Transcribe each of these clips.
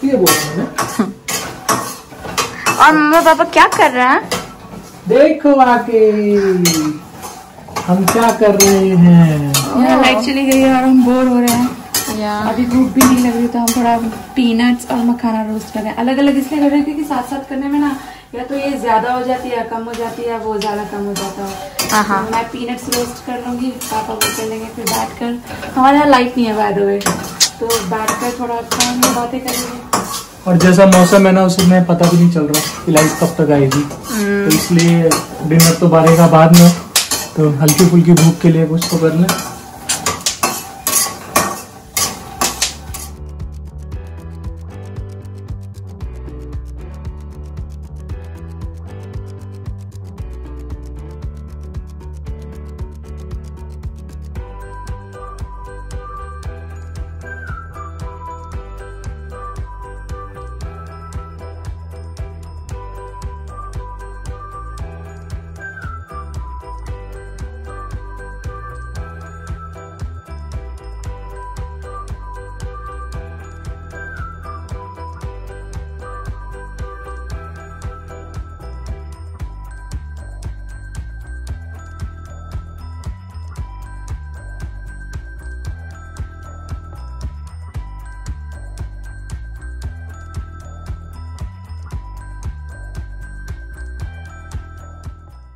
ये बोला मैंने। और मम्मा पापा क्या कर रहे हैं? देखो आके हम क्या कर रहे हैं। लाइट चली गई है और हम बोर हो रहे हैं। अभी भूख भी नहीं लग रही तो हम थोड़ा पीनट्स और मखाना रोस्ट कर रहे हैं। अलग अलग इसलिए कर रहे हैं क्योंकि साथ साथ करने में ना या तो ये ज्यादा हो जाती है, कम हो जाती है, वो ज्यादा कम हो जाता है। तो मैं पीनट्स रोस्ट कर लूंगी, पापा वो कर लेंगे। फिर बैठ कर, हमारे यहाँ लाइट नहीं है बाय द वे, तो बैठ कर थोड़ा खाएंगे, बातें करेंगे। और जैसा मौसम है ना उसमें पता भी नहीं चल रहा कि लाइट कब तक आएगी, तो इसलिए डिनर तो बारेगा बाद में, तो हल्की फुल्की भूख के लिए कुछ तो कर लें।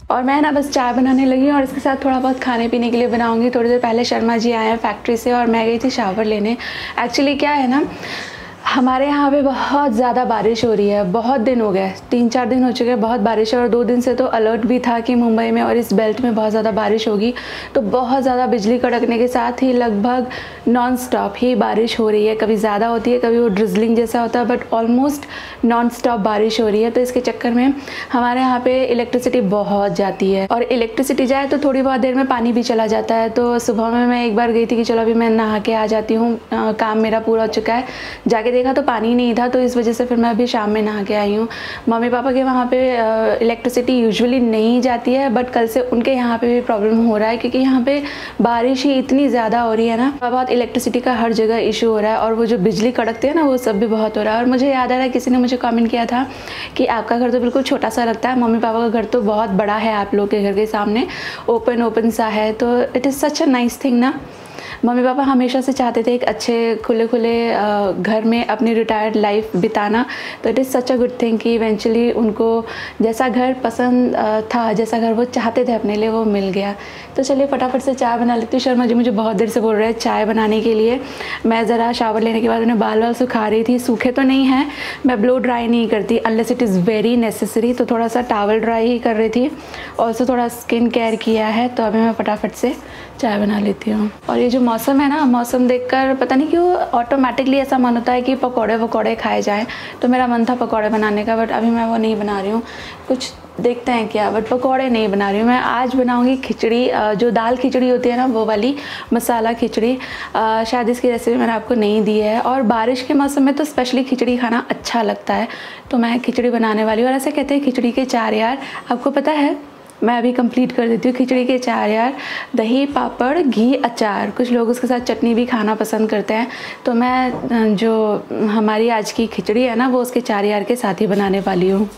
और मैं ना बस चाय बनाने लगी और इसके साथ थोड़ा बहुत खाने पीने के लिए बनाऊंगी। थोड़ी देर पहले शर्मा जी आए हैं फैक्ट्री से और मैं गई थी शावर लेने। एक्चुअली क्या है ना, हमारे यहाँ पे बहुत ज़्यादा बारिश हो रही है, बहुत दिन हो गए, 3-4 दिन हो चुके हैं, बहुत बारिश है। और 2 दिन से तो अलर्ट भी था कि मुंबई में और इस बेल्ट में बहुत ज़्यादा बारिश होगी। तो बहुत ज़्यादा बिजली कड़कने के साथ ही लगभग नॉन स्टॉप ही बारिश हो रही है। कभी ज़्यादा होती है, कभी वो ड्रिजलिंग जैसा होता है, बट ऑलमोस्ट नॉन स्टॉप बारिश हो रही है। तो इसके चक्कर में हमारे यहाँ पे इलेक्ट्रिसिटी बहुत जाती है, और इलेक्ट्रिसिटी जाए तो थोड़ी बहुत देर में पानी भी चला जाता है। तो सुबह में मैं एक बार गई थी कि चलो अभी मैं नहा के आ जाती हूँ, काम मेरा पूरा हो चुका है। जाके देखा तो पानी नहीं था, तो इस वजह से फिर मैं अभी शाम में नहा के आई हूँ। मम्मी पापा के वहाँ पे इलेक्ट्रिसिटी यूजुअली नहीं जाती है, बट कल से उनके यहाँ पे भी प्रॉब्लम हो रहा है क्योंकि यहाँ पे बारिश ही इतनी ज़्यादा हो रही है ना, बहुत इलेक्ट्रिसिटी का हर जगह इशू हो रहा है। और वो जो बिजली कड़कते हैं ना, वो सब भी बहुत हो रहा है। और मुझे याद आ रहा है, किसी ने मुझे कमेंट किया था कि आपका घर तो बिल्कुल छोटा सा लगता है, मम्मी पापा का घर तो बहुत बड़ा है, आप लोग के घर के सामने ओपन सा है। तो it is such a nice thing ना। मम्मी पापा हमेशा से चाहते थे एक अच्छे खुले घर में अपनी रिटायर्ड लाइफ बिताना। तो it is such a good thing कि इवेंचुअली उनको जैसा घर पसंद था, जैसा घर वो चाहते थे अपने लिए, वो मिल गया। तो चलिए फटाफट से चाय बना लेती हूँ। शर्मा जी मुझे बहुत देर से बोल रहे हैं चाय बनाने के लिए। मैं ज़रा शावर लेने के बाद उन्हें बाल सुखा रही थी, सूखे तो नहीं हैं, मैं ब्लो ड्राई नहीं करती unless it is very necessary. तो थोड़ा सा टॉवल ड्राई ही कर रही थी, और उससे थोड़ा स्किन केयर किया है। तो अभी मैं फटाफट से चाय बना लेती हूँ। और ये जो मौसम है ना, मौसम देखकर पता नहीं क्यों ऑटोमेटिकली ऐसा मन होता है कि पकौड़े वकौड़े खाए जाएं। तो मेरा मन था पकौड़े बनाने का, बट अभी मैं वो नहीं बना रही हूँ। कुछ देखते हैं क्या, बट पकौड़े नहीं बना रही हूँ मैं। आज बनाऊँगी खिचड़ी, जो दाल खिचड़ी होती है ना, वो वाली मसाला खिचड़ी। शायद इसकी रेसिपी मैंने आपको नहीं दी है, और बारिश के मौसम में तो स्पेशली खिचड़ी खाना अच्छा लगता है। तो मैं खिचड़ी बनाने वाली हूँ। और ऐसे कहते हैं खिचड़ी के 4 यार, आपको पता है? मैं अभी कंप्लीट कर देती हूँ खिचड़ी के 4 यार। दही, पापड़, घी, अचार। कुछ लोग उसके साथ चटनी भी खाना पसंद करते हैं। तो मैं जो हमारी आज की खिचड़ी है ना, वो उसके 4 यार के साथ ही बनाने वाली हूँ।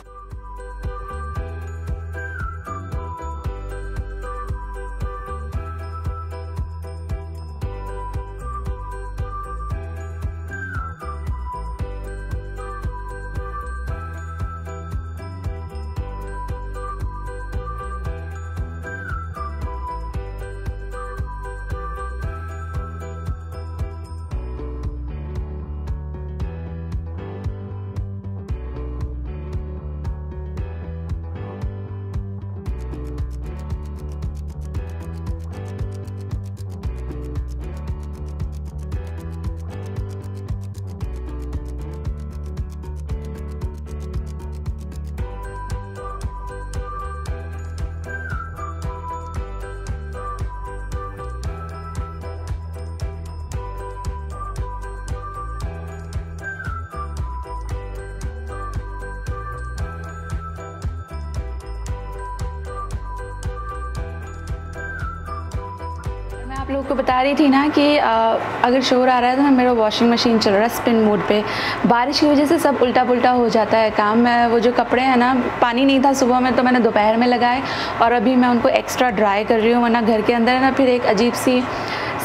आप लोगों को बता रही थी ना कि अगर शोर आ रहा है तो मेरा वॉशिंग मशीन चल रहा है स्पिन मोड पे। बारिश की वजह से सब उल्टा पुल्टा हो जाता है काम। मैं वो जो कपड़े हैं ना, पानी नहीं था सुबह में तो मैंने दोपहर में लगाए और अभी मैं उनको एक्स्ट्रा ड्राई कर रही हूँ, वरना घर के अंदर है ना फिर एक अजीब सी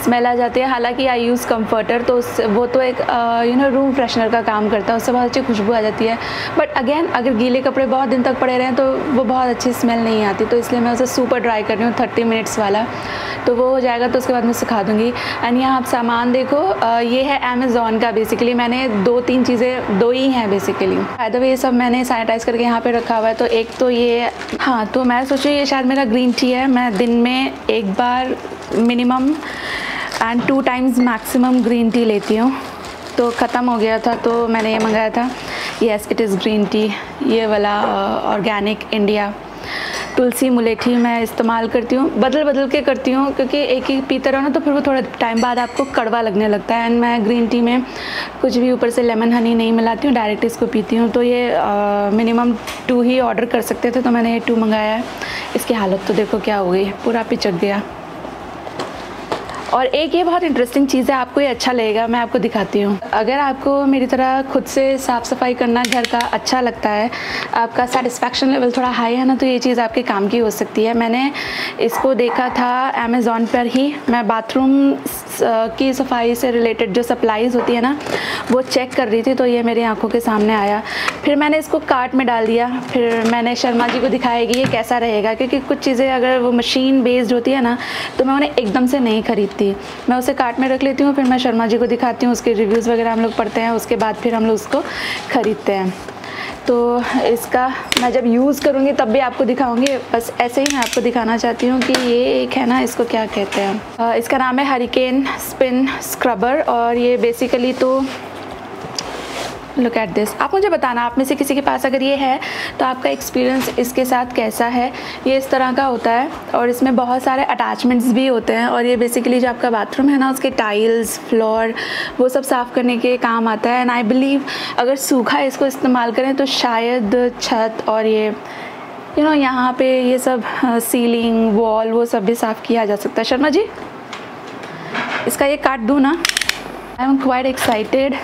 स्मेल आ जाती है। हालांकि आई यूज़ कम्फर्टर, तो वो तो एक रूम फ्रेशनर का काम करता है, उससे बहुत अच्छी खुशबू आ जाती है। बट अगेन अगर गीले कपड़े बहुत दिन तक पड़े रहें तो वो बहुत अच्छी स्मेल नहीं आती, तो इसलिए मैं उसे सुपर ड्राई कर रही हूँ 30 मिनट्स वाला। तो वो हो जाएगा तो उसके बाद मैं सुखा दूँगी। एंड यहाँ आप सामान देखो, ये है अमेज़ॉन का। बेसिकली मैंने 2-3 चीज़ें, 2 ही हैं बेसिकली। बाय द वे ये सब मैंने सैनिटाइज़ करके यहाँ पे रखा हुआ है। तो एक तो ये, हाँ, तो मैं सोच रही हूँ ये शायद मेरा ग्रीन टी है। मैं दिन में एक बार minimum and 2 times maximum green tea लेती हूँ। तो ख़त्म हो गया था तो मैंने ये मंगाया था। Yes, it is green tea, ये वाला ऑर्गेनिक इंडिया। तुलसी मुलेठी मैं इस्तेमाल करती हूँ, बदल बदल के करती हूँ, क्योंकि एक ही पीते रहो ना तो फिर वो थोड़ा टाइम बाद आपको कड़वा लगने लगता है। एंड मैं ग्रीन टी में कुछ भी ऊपर से लेमन हनी नहीं मिलाती हूँ, डायरेक्ट इसको पीती हूँ। तो ये मिनिमम 2 ही ऑर्डर कर सकते थे, तो मैंने ये 2 मंगाया है। इसकी हालत तो देखो क्या हो गई, पूरा पिचक गया। और एक ये बहुत इंटरेस्टिंग चीज़ है, आपको ये अच्छा लगेगा, मैं आपको दिखाती हूँ। अगर आपको मेरी तरह खुद से साफ़ सफाई करना घर का अच्छा लगता है, आपका सेटिस्फैक्शन लेवल थोड़ा हाई है ना, तो ये चीज़ आपके काम की हो सकती है। मैंने इसको देखा था अमेज़ॉन पर ही। मैं बाथरूम की सफाई से रिलेटेड जो सप्लाईज़ होती है ना, वो चेक कर रही थी, तो ये मेरी आंखों के सामने आया। फिर मैंने इसको कार्ट में डाल दिया। फिर मैंने शर्मा जी को दिखाया कि ये कैसा रहेगा, क्योंकि कुछ चीज़ें अगर वो मशीन बेस्ड होती है ना तो मैं उन्हें एकदम से नहीं खरीदती। मैं उसे कार्ट में रख लेती हूँ, फिर मैं शर्मा जी को दिखाती हूँ, उसके रिव्यूज़ वगैरह हम लोग पढ़ते हैं, उसके बाद फिर हम लोग उसको ख़रीदते हैं। तो इसका मैं जब यूज़ करूँगी तब भी आपको दिखाऊंगी। बस ऐसे ही मैं आपको दिखाना चाहती हूँ कि ये एक है ना, इसको क्या कहते हैं, इसका नाम है हरिकेन स्पिन स्क्रबर। और ये बेसिकली तो लुक एट दिस। आप मुझे बताना, आप में से किसी के पास अगर ये है तो आपका एक्सपीरियंस इसके साथ कैसा है। ये इस तरह का होता है और इसमें बहुत सारे अटैचमेंट्स भी होते हैं। और ये बेसिकली जो आपका बाथरूम है ना, उसके टाइल्स, फ्लोर, वो सब साफ़ करने के काम आता है। एंड आई बिलीव अगर सूखा इसको इस्तेमाल करें तो शायद छत और ये यहाँ पे ये सब सीलिंग, वॉल, वो सब भी साफ़ किया जा सकता है। शर्मा जी, इसका ये काट दूँ ना? आई एम क्वाइट एक्साइटेड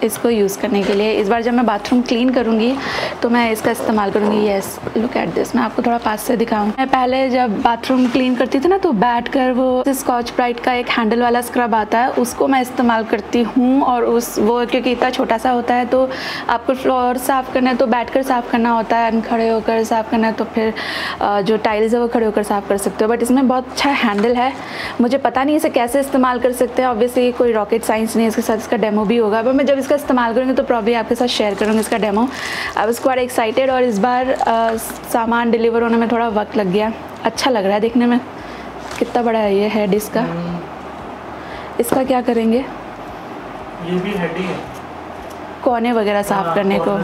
इसको यूज़ करने के लिए। इस बार जब मैं बाथरूम क्लीन करूँगी तो मैं इसका इस्तेमाल करूँगी। Yes, look at this. मैं आपको थोड़ा पास से दिखाऊँ। मैं पहले जब बाथरूम क्लीन करती थी ना तो बैठ कर वो स्कॉच ब्राइट का एक हैंडल वाला स्क्रब आता है, उसको मैं इस्तेमाल करती हूँ। और वो क्योंकि इतना छोटा सा होता है तो आपको फ्लोर साफ़ करना है तो बैठ कर साफ़ करना होता है, खड़े होकर साफ़ करना है तो फिर जो टाइल्स है वो खड़े होकर साफ़ कर सकते हो। बट इसमें बहुत अच्छा हैंडल है। मुझे पता नहीं इसे कैसे इस्तेमाल कर सकते हैं, ऑब्वियसली कोई रॉकेट साइंस नहीं है। इसके साथ इसका डेमो भी होगा, पर मैं जब इसका इस्तेमाल करूँगी तो प्रॉब्ली आपके साथ शेयर करूँगी इसका demo. I was quite excited. और इस बार सामान डिलीवर होने में थोड़ा वक्त लग गया। अच्छा लग रहा है देखने में। कितना बड़ा है ये हेड इसका। इसका क्या करेंगे? ये भी हेड ही है, कोने वगैरह साफ़ करने को।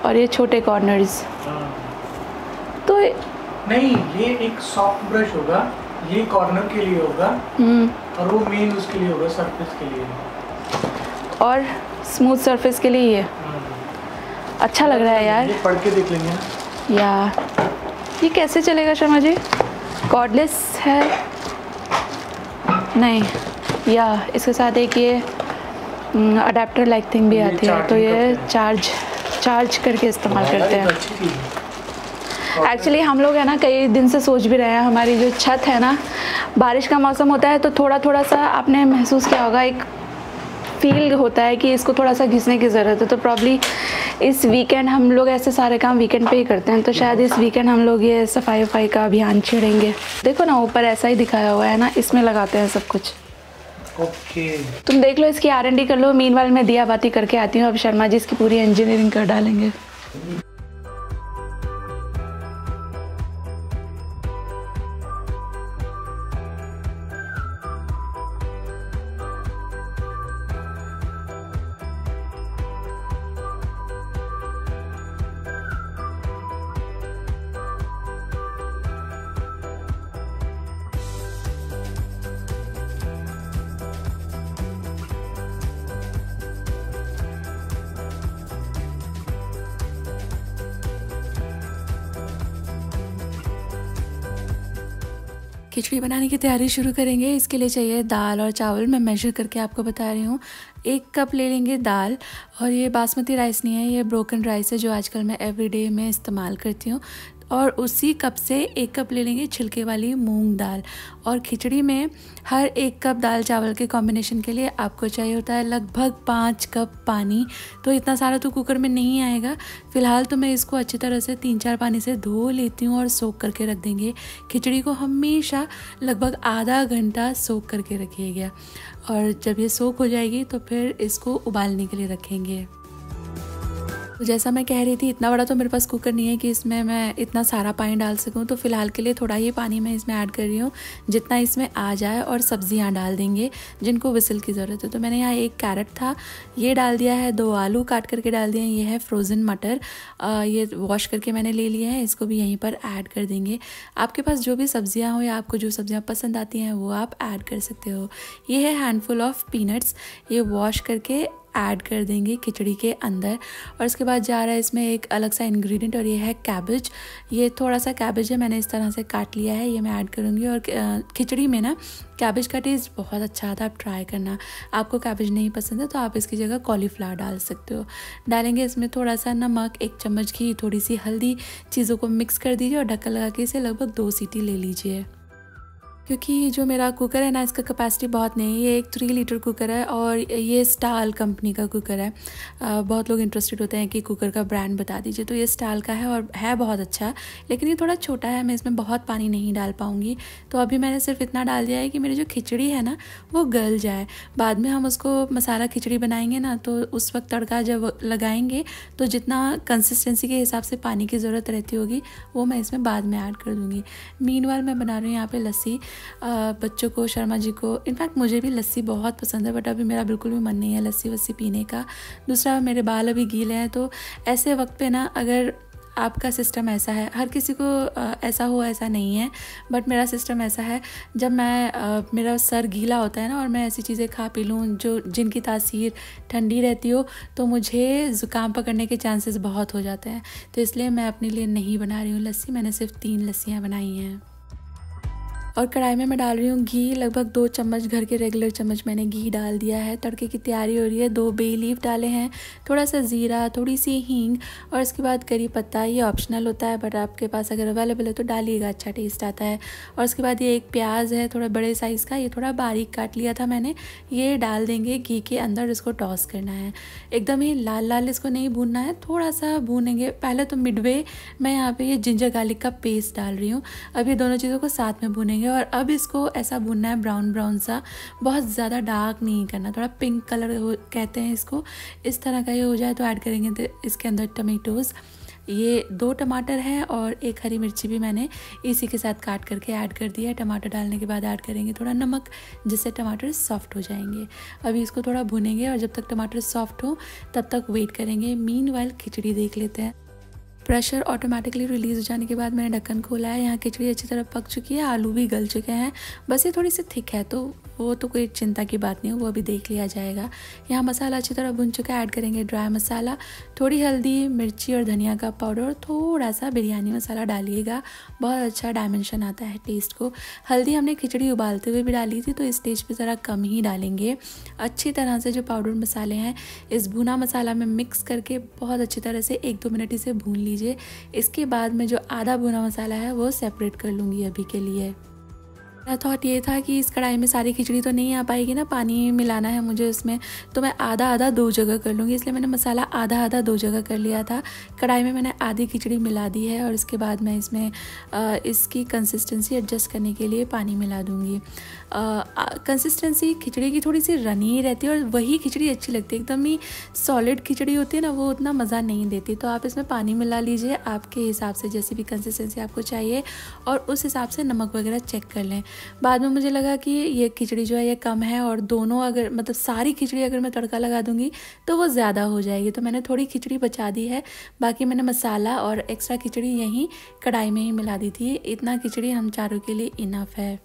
और ये छोटे कॉर्नर्स। तो नहीं, ये एक सॉफ्ट ब्रश होगा, ये कॉर्नर के लिए होगा और वो मेन उसके लिए होगा, सरफेस के लिए। और स्मूथ सरफेस के लिए ये अच्छा लग रहा है यार। ये पढ़ के देख लेंगे ना। या ये कैसे चलेगा शर्मा जी? कॉर्डलेस है? नहीं, या इसके साथ एक ये अडेप्टर लाइक थिंग भी आती है, तो ये चार्ज करके इस्तेमाल करते हैं। एक्चुअली हम लोग है ना कई दिन से सोच भी रहे हैं, हमारी जो छत है ना, बारिश का मौसम होता है तो थोड़ा थोड़ा सा आपने महसूस किया होगा, एक फील होता है कि इसको थोड़ा सा घिसने की ज़रूरत है। तो प्रॉब्ली इस वीकेंड हम लोग ऐसे सारे काम वीकेंड पे ही करते हैं, तो शायद इस वीकेंड हम लोग ये सफाई का अभियान छेड़ेंगे। देखो ना ऊपर ऐसा ही दिखाया हुआ है ना, इसमें लगाते हैं सब कुछ। ओके, तुम देख लो, इसकी R&D कर लो। मीनवाइल मैं दिया बाती करके आती हूँ। अब शर्मा जी इसकी पूरी इंजीनियरिंग कर डालेंगे। खिचड़ी बनाने की तैयारी शुरू करेंगे। इसके लिए चाहिए दाल और चावल। मैं मेजर करके आपको बता रही हूँ। 1 कप ले लेंगे दाल, और ये बासमती राइस नहीं है, ये ब्रोकन राइस है जो आजकल मैं एवरीडे में इस्तेमाल करती हूँ। और उसी कप से 1 कप ले लेंगे छिलके वाली मूंग दाल। और खिचड़ी में हर 1 कप दाल चावल के कॉम्बिनेशन के लिए आपको चाहिए होता है लगभग 5 कप पानी। तो इतना सारा तो कुकर में नहीं आएगा। फ़िलहाल तो मैं इसको अच्छी तरह से 3-4 पानी से धो लेती हूँ और सोख करके रख देंगे। खिचड़ी को हमेशा लगभग आधा घंटा सोख करके रखिएगा, और जब ये सोख हो जाएगी तो फिर इसको उबालने के लिए रखेंगे। तो जैसा मैं कह रही थी, इतना बड़ा तो मेरे पास कुकर नहीं है कि इसमें मैं इतना सारा पानी डाल सकूं, तो फ़िलहाल के लिए थोड़ा ही पानी मैं इसमें ऐड कर रही हूँ जितना इसमें आ जाए। और सब्जियां डाल देंगे जिनको विसल की ज़रूरत है। तो मैंने यहाँ 1 कैरेट था, ये डाल दिया है। 2 आलू काट करके डाल दिए हैं। ये है फ्रोज़न मटर, ये वॉश करके मैंने ले लिया है। इसको भी यहीं पर ऐड कर देंगे। आपके पास जो भी सब्जियाँ हो या आपको जो सब्जियाँ पसंद आती हैं वो आप ऐड कर सकते हो। ये है हैंडफुल ऑफ पीनट्स, ये वॉश करके ऐड कर देंगे खिचड़ी के अंदर। और इसके बाद जा रहा है इसमें एक अलग सा इंग्रेडिएंट, और ये है कैबेज। ये थोड़ा सा कैबेज है, मैंने इस तरह से काट लिया है, ये मैं ऐड करूँगी। और खिचड़ी में ना कैबेज का टेस्ट बहुत अच्छा आता है, आप ट्राई करना। आपको कैबेज नहीं पसंद है तो आप इसकी जगह कॉलीफ्लावर डाल सकते हो। डालेंगे इसमें थोड़ा सा नमक, 1 चम्मच घी, थोड़ी सी हल्दी, चीज़ों को मिक्स कर दीजिए और ढक्कन लगा के इसे लगभग 2 सीटी ले लीजिए। क्योंकि जो मेरा कुकर है ना, इसका कैपेसिटी बहुत नहीं है। ये एक 3 लीटर कुकर है और ये स्टाल कंपनी का कुकर है। बहुत लोग इंटरेस्टेड होते हैं कि कुकर का ब्रांड बता दीजिए, तो ये स्टाल का है और है बहुत अच्छा, लेकिन ये थोड़ा छोटा है। मैं इसमें बहुत पानी नहीं डाल पाऊँगी, तो अभी मैंने सिर्फ इतना डाल दिया है कि मेरी जो खिचड़ी है ना वो गल जाए। बाद में हम उसको मसाला खिचड़ी बनाएंगे ना, तो उस वक्त तड़का जब लगाएंगे तो जितना कंसिस्टेंसी के हिसाब से पानी की ज़रूरत रहती होगी वो मैं इसमें बाद में ऐड कर दूँगी। मीनवाइल मैं बना रही हूँ यहाँ पे लस्सी। बच्चों को, शर्मा जी को, इनफैक्ट मुझे भी लस्सी बहुत पसंद है, बट अभी मेरा बिल्कुल भी मन नहीं है लस्सी वस्सी पीने का। दूसरा, मेरे बाल अभी गीले हैं, तो ऐसे वक्त पे ना अगर आपका सिस्टम ऐसा है, हर किसी को ऐसा हो ऐसा नहीं है, बट मेरा सिस्टम ऐसा है, जब मैं मेरा सर गीला होता है ना और मैं ऐसी चीज़ें खा पी लूँ जिनकी तासीर ठंडी रहती हो, तो मुझे ज़ुकाम पकड़ने के चांसेस बहुत हो जाते हैं। तो इसलिए मैं अपने लिए नहीं बना रही हूँ लस्सी। मैंने सिर्फ 3 लस्सियाँ बनाई हैं। और कढ़ाई में मैं डाल रही हूँ घी, लगभग 2 चम्मच, घर के रेगुलर चम्मच मैंने घी डाल दिया है। तड़के की तैयारी हो रही है। 2 बे लीफ डाले हैं, थोड़ा सा ज़ीरा, थोड़ी सी हींग, और इसके बाद करी पत्ता। ये ऑप्शनल होता है, बट आपके पास अगर अवेलेबल है तो डालिएगा, अच्छा टेस्ट आता है। और उसके बाद ये 1 प्याज है, थोड़ा बड़े साइज़ का, ये थोड़ा बारीक काट लिया था मैंने। ये डाल देंगे घी के अंदर, इसको टॉस करना है। एकदम ही लाल लाल इसको नहीं भूनना है, थोड़ा सा भूनेंगे। पहले तो मिडवे मैं यहाँ पे ये जिंजर गार्लिक का पेस्ट डाल रही हूँ। अब ये दोनों चीज़ों को साथ में भूनेंगे, और अब इसको ऐसा भूनना है ब्राउन ब्राउन सा, बहुत ज़्यादा डार्क नहीं करना, थोड़ा पिंक कलर कहते हैं इसको, इस तरह का ये हो जाए तो ऐड करेंगे तो इसके अंदर टमेटोज़। ये 2 टमाटर हैं और 1 हरी मिर्ची भी मैंने इसी के साथ काट करके ऐड कर दिया है। टमाटर डालने के बाद ऐड करेंगे थोड़ा नमक, जिससे टमाटर सॉफ्ट हो जाएंगे। अभी इसको थोड़ा भुनेंगे और जब तक टमाटर सॉफ्ट हो तब तक वेट करेंगे। मीनवाइल खिचड़ी देख लेते हैं। प्रेशर ऑटोमेटिकली रिलीज़ हो जाने के बाद मैंने ढक्कन खोला है। यहाँ खिचड़ी अच्छी तरह पक चुकी है, आलू भी गल चुके हैं, बस ये थोड़ी सी थिक है, तो वो तो कोई चिंता की बात नहीं है, वो अभी देख लिया जाएगा। यहाँ मसाला अच्छी तरह भुन चुका है, ऐड करेंगे ड्राई मसाला, थोड़ी हल्दी, मिर्ची और धनिया का पाउडर, और थोड़ा सा बिरयानी मसाला डालिएगा, बहुत अच्छा डायमेंशन आता है टेस्ट को। हल्दी हमने खिचड़ी उबालते हुए भी डाली थी, तो इस स्टेज पे ज़रा कम ही डालेंगे। अच्छी तरह से जो पाउडर मसाले हैं इस भुना मसाला में मिक्स करके बहुत अच्छी तरह से 1-2 मिनट इसे भून लीजिए। इसके बाद में जो आधा भुना मसाला है वो सेपरेट कर लूँगी अभी के लिए। मेरा थॉट ये था कि इस कढ़ाई में सारी खिचड़ी तो नहीं आ पाएगी ना, पानी मिलाना है मुझे उसमें, तो मैं आधा आधा 2 जगह कर लूँगी, इसलिए मैंने मसाला आधा आधा 2 जगह कर लिया था। कढ़ाई में मैंने आधी खिचड़ी मिला दी है, और इसके बाद मैं इसमें इसकी कंसिस्टेंसी एडजस्ट करने के लिए पानी मिला दूँगी। कंसिस्टेंसी खिचड़ी की थोड़ी सी रनी रहती है और वही खिचड़ी अच्छी लगती है। एकदम ही सॉलिड खिचड़ी होती है ना, वो उतना मज़ा नहीं देती। तो आप इसमें पानी मिला लीजिए आपके हिसाब से, जैसी भी कंसिस्टेंसी आपको चाहिए, और उस हिसाब से नमक वगैरह चेक कर लें। बाद में मुझे लगा कि ये खिचड़ी जो है ये कम है, और दोनों अगर मतलब सारी खिचड़ी अगर मैं तड़का लगा दूंगी तो वो ज़्यादा हो जाएगी, तो मैंने थोड़ी खिचड़ी बचा दी है। बाकी मैंने मसाला और एक्स्ट्रा खिचड़ी यहीं कढ़ाई में ही मिला दी थी। इतना खिचड़ी हम चारों के लिए इनफ है।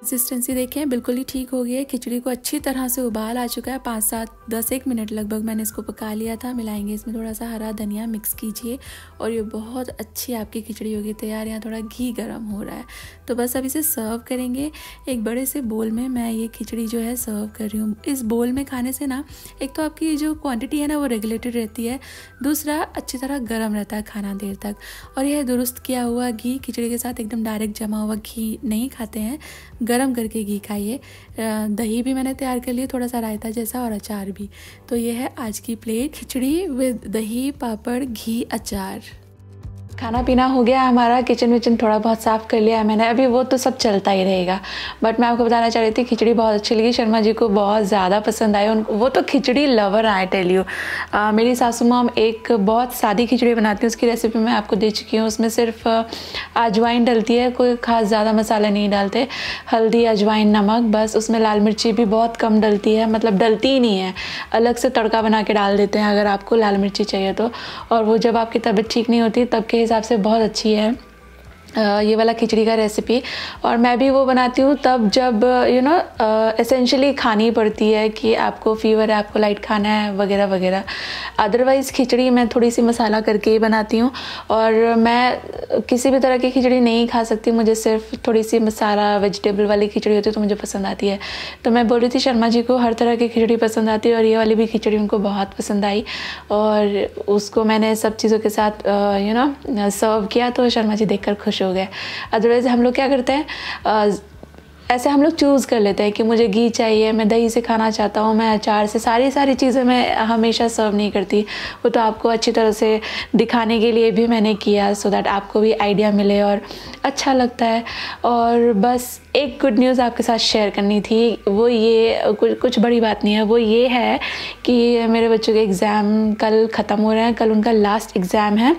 कंसिस्टेंसी देखें बिल्कुल ही ठीक हो गई है। खिचड़ी को अच्छी तरह से उबाल आ चुका है। 5-7-10 मिनट लगभग मैंने इसको पका लिया था। मिलाएंगे इसमें थोड़ा सा हरा धनिया, मिक्स कीजिए और ये बहुत अच्छी आपकी खिचड़ी होगी तैयार। यहाँ थोड़ा घी गर्म हो रहा है तो बस अब इसे सर्व करेंगे। एक बड़े से बोल में मैं ये खिचड़ी जो है सर्व कर रही हूँ। इस बोल में खाने से ना एक तो आपकी जो क्वांटिटी है ना वो रेगुलेटेड रहती है, दूसरा अच्छी तरह गर्म रहता है खाना देर तक। और यह दुरुस्त किया हुआ घी खिचड़ी के साथ एकदम डायरेक्ट जमा हुआ घी नहीं खाते हैं, गरम करके घी खाइए। दही भी मैंने तैयार कर लिया, थोड़ा सा रायता जैसा और अचार भी। तो ये है आज की प्लेट, खिचड़ी विद दही, पापड़, घी, अचार। खाना पीना हो गया हमारा, किचन विचन थोड़ा बहुत साफ़ कर लिया है मैंने। अभी वो तो सब चलता ही रहेगा, बट मैं आपको बताना चाह रही थी खिचड़ी बहुत अच्छी लगी। शर्मा जी को बहुत ज़्यादा पसंद आई। वो तो खिचड़ी लवर आई टेल यू। मेरी सासू माम एक बहुत सादी खिचड़ी बनाती है, उसकी रेसिपी मैं आपको दे चुकी हूँ। उसमें सिर्फ अजवाइन डलती है, कोई ख़ास ज़्यादा मसाला नहीं डालते, हल्दी, अजवाइन, नमक बस। उसमें लाल मिर्ची भी बहुत कम डलती है, मतलब डलती ही नहीं है, अलग से तड़का बना के डाल देते हैं अगर आपको लाल मिर्ची चाहिए तो। और वो जब आपकी तबीयत ठीक नहीं होती तब के हिसाब से बहुत अच्छी है ये वाला खिचड़ी का रेसिपी। और मैं भी वो बनाती हूँ तब जब एसेंशियली खानी पड़ती है कि आपको फीवर है, आपको लाइट खाना है वगैरह वगैरह। अदरवाइज़ खिचड़ी मैं थोड़ी सी मसाला करके ही बनाती हूँ। और मैं किसी भी तरह की खिचड़ी नहीं खा सकती, मुझे सिर्फ थोड़ी सी मसाला वेजिटेबल वाली खिचड़ी होती है तो मुझे पसंद आती है। तो मैं बोल रही थी शर्मा जी को हर तरह की खिचड़ी पसंद आती है और ये वाली भी खिचड़ी उनको बहुत पसंद आई और उसको मैंने सब चीज़ों के साथ सर्व किया तो शर्मा जी देखकर खुश हो गए। अदरवाइज हम लोग क्या करते हैं, ऐसे हम लोग चूज़ कर लेते हैं कि मुझे घी चाहिए, मैं दही से खाना चाहता हूँ, मैं अचार से, सारी चीज़ें मैं हमेशा सर्व नहीं करती। वो तो आपको अच्छी तरह से दिखाने के लिए भी मैंने किया, सो दैट आपको भी आइडिया मिले और अच्छा लगता है। और बस एक गुड न्यूज़ आपके साथ शेयर करनी थी, वो ये कुछ बड़ी बात नहीं है, वो ये है कि मेरे बच्चों के एग्ज़ाम कल ख़त्म हो रहे हैं, कल उनका लास्ट एग्ज़ाम है।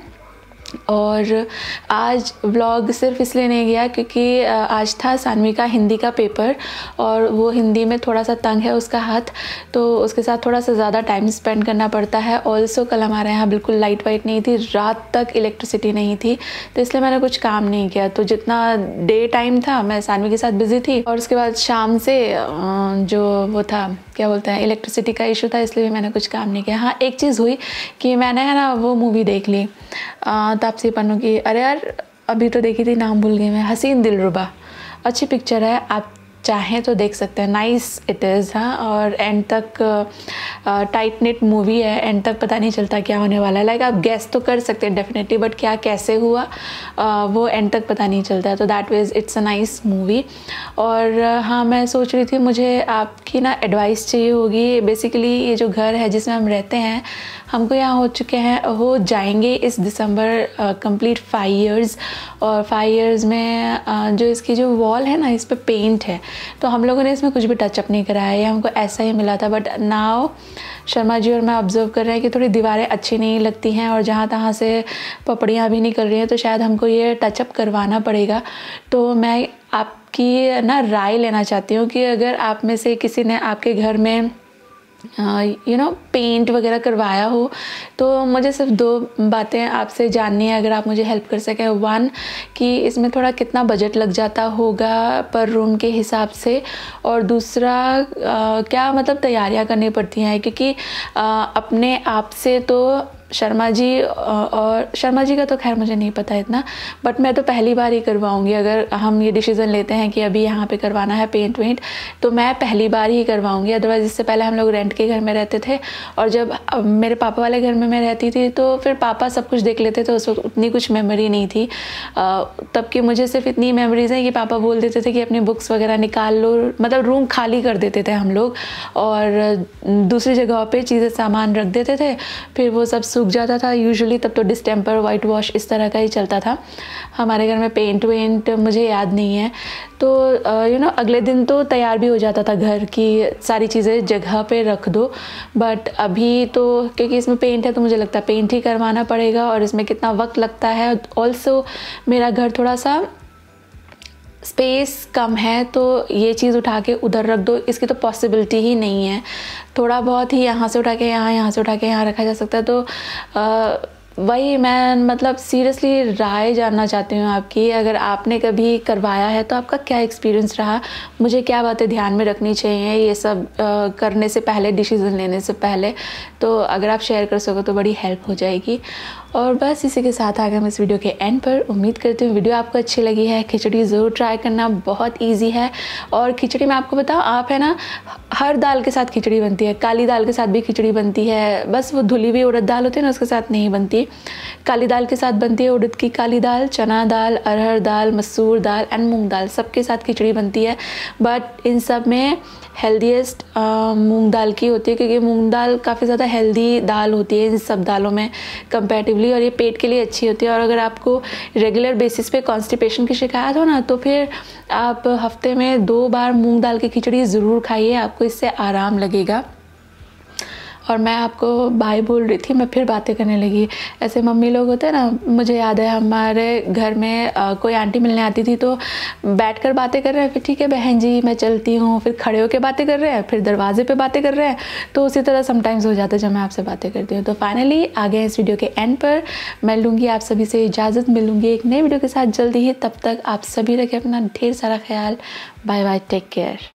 और आज व्लॉग सिर्फ इसलिए नहीं गया क्योंकि आज था सानवी का हिंदी का पेपर और वो हिंदी में थोड़ा सा तंग है उसका हाथ, तो उसके साथ थोड़ा सा ज़्यादा टाइम स्पेंड करना पड़ता है। ऑल्सो कल हमारे यहाँ बिल्कुल लाइट वाइट नहीं थी, रात तक इलेक्ट्रिसिटी नहीं थी, तो इसलिए मैंने कुछ काम नहीं किया। तो जितना डे टाइम था मैं सानवी के साथ बिजी थी और उसके बाद शाम से जो वो था क्या बोलते हैं इलेक्ट्रिसिटी का इशू था, इसलिए भी मैंने कुछ काम नहीं किया। हाँ एक चीज़ हुई कि मैंने है ना वो मूवी देख ली तापसी पन्नू की, अरे यार अभी तो देखी थी, नाम भूल गई मैं, हसीन दिलरुबा। अच्छी पिक्चर है, आप चाहें तो देख सकते हैं, नाइस इट इज़। हाँ और एंड तक टाइट निट मूवी है, एंड तक पता नहीं चलता क्या होने वाला है। लाइक आप गेस तो कर सकते हैं डेफिनेटली, बट क्या कैसे हुआ वो एंड तक पता नहीं चलता है। तो that Vs it's a nice movie. और हाँ मैं सोच रही थी मुझे आपकी ना एडवाइस चाहिए होगी। बेसिकली ये जो घर है जिसमें हम रहते हैं, हमको यहाँ हो जाएंगे इस दिसंबर कंप्लीट 5 इयर्स। और 5 इयर्स में जो इसकी जो वॉल है ना इस पर पेंट है, तो हम लोगों ने इसमें कुछ भी टचअप नहीं कराया है, हमको ऐसा ही मिला था। बट नाउ शर्मा जी और मैं ऑब्जर्व कर रहे हैं कि थोड़ी दीवारें अच्छी नहीं लगती हैं और जहाँ तहाँ से पपड़ियाँ भी निकल रही हैं, तो शायद हमको ये टचअप करवाना पड़ेगा। तो मैं आपकी ना राय लेना चाहती हूँ कि अगर आप में से किसी ने आपके घर में पेंट वगैरह करवाया हो तो मुझे सिर्फ 2 बातें आपसे जाननी है, अगर आप मुझे हेल्प कर सकें। 1 कि इसमें थोड़ा कितना बजट लग जाता होगा पर रूम के हिसाब से, और दूसरा क्या मतलब तैयारियां करनी पड़ती हैं, क्योंकि अपने आप से तो शर्मा जी और शर्मा जी का तो खैर मुझे नहीं पता इतना, बट मैं तो पहली बार ही करवाऊंगी। अगर हम ये डिसीज़न लेते हैं कि अभी यहाँ पे करवाना है पेंट वेंट, तो मैं पहली बार ही करवाऊंगी। अदरवाइज़ इससे पहले हम लोग रेंट के घर में रहते थे और जब मेरे पापा वाले घर में मैं रहती थी तो फिर पापा सब कुछ देख लेते थे, उस वक्त उतनी कुछ मेमोरी नहीं थी। तब की मुझे सिर्फ इतनी मेमोरीज़ हैं कि पापा बोल देते थे कि अपनी बुक्स वगैरह निकाल लो, मतलब रूम खाली कर देते थे हम लोग और दूसरी जगहों पर चीज़ें सामान रख देते थे, फिर वो सब सूख जाता था यूजुअली। तब तो डिस्टेम्पर, वाइट वॉश इस तरह का ही चलता था हमारे घर में। पेंट वेंट मुझे याद नहीं है। तो अगले दिन तो तैयार भी हो जाता था घर की सारी चीज़ें जगह पे रख दो। बट अभी तो क्योंकि इसमें पेंट है तो मुझे लगता है पेंट ही करवाना पड़ेगा और इसमें कितना वक्त लगता है। ऑल्सो मेरा घर थोड़ा सा स्पेस कम है, तो ये चीज़ उठा के उधर रख दो, इसकी तो पॉसिबिलिटी ही नहीं है। थोड़ा बहुत ही यहाँ से उठा के यहाँ, यहाँ से उठा के यहाँ रखा जा सकता है। तो वही मैं मतलब सीरियसली राय जानना चाहती हूँ आपकी, अगर आपने कभी करवाया है तो आपका क्या एक्सपीरियंस रहा, मुझे क्या बातें ध्यान में रखनी चाहिए ये सब करने से पहले, डिसीज़न लेने से पहले। तो अगर आप शेयर कर सको तो बड़ी हेल्प हो जाएगी। और बस इसी के साथ आ गए हम इस वीडियो के एंड पर। उम्मीद करती हूँ वीडियो आपको अच्छी लगी है। खिचड़ी ज़रूर ट्राई करना, बहुत ईजी है। और खिचड़ी में आपको बताओ, आप है ना, हर दाल के साथ खिचड़ी बनती है, काली दाल के साथ भी खिचड़ी बनती है, बस वो धुली हुई उड़द दाल होती है ना उसके साथ नहीं बनती। काली दाल के साथ बनती है उड़द की काली दाल, चना दाल, अरहर दाल, मसूर दाल एंड मूंग दाल, सबके साथ खिचड़ी बनती है। बट इन सब में हेल्दीएस्ट मूंग दाल की होती है, क्योंकि मूंग दाल काफ़ी ज़्यादा हेल्दी दाल होती है इन सब दालों में कंपैरेटिवली, और ये पेट के लिए अच्छी होती है। और अगर आपको रेगुलर बेसिस पे कॉन्स्टिपेशन की शिकायत हो ना, तो फिर आप हफ्ते में 2 बार मूंग दाल की खिचड़ी ज़रूर खाइए, आपको इससे आराम लगेगा। और मैं आपको बाय बोल रही थी, मैं फिर बातें करने लगी। ऐसे मम्मी लोग होते हैं ना, मुझे याद है हमारे घर में कोई आंटी मिलने आती थी तो बैठकर बातें कर रहे हैं, फिर ठीक है बहन जी मैं चलती हूँ, फिर खड़े होकर बातें कर रहे हैं, फिर दरवाजे पे बातें कर रहे हैं। तो उसी तरह समटाइम्स हो जाता है जब मैं आपसे बातें करती हूँ। तो फाइनली आ गए इस वीडियो के एंड पर। मैं लूँगी आप सभी से इजाज़त, मिलूँगी एक नए वीडियो के साथ जल्दी ही। तब तक आप सभी रखें अपना ढेर सारा ख्याल। Bye bye, take care.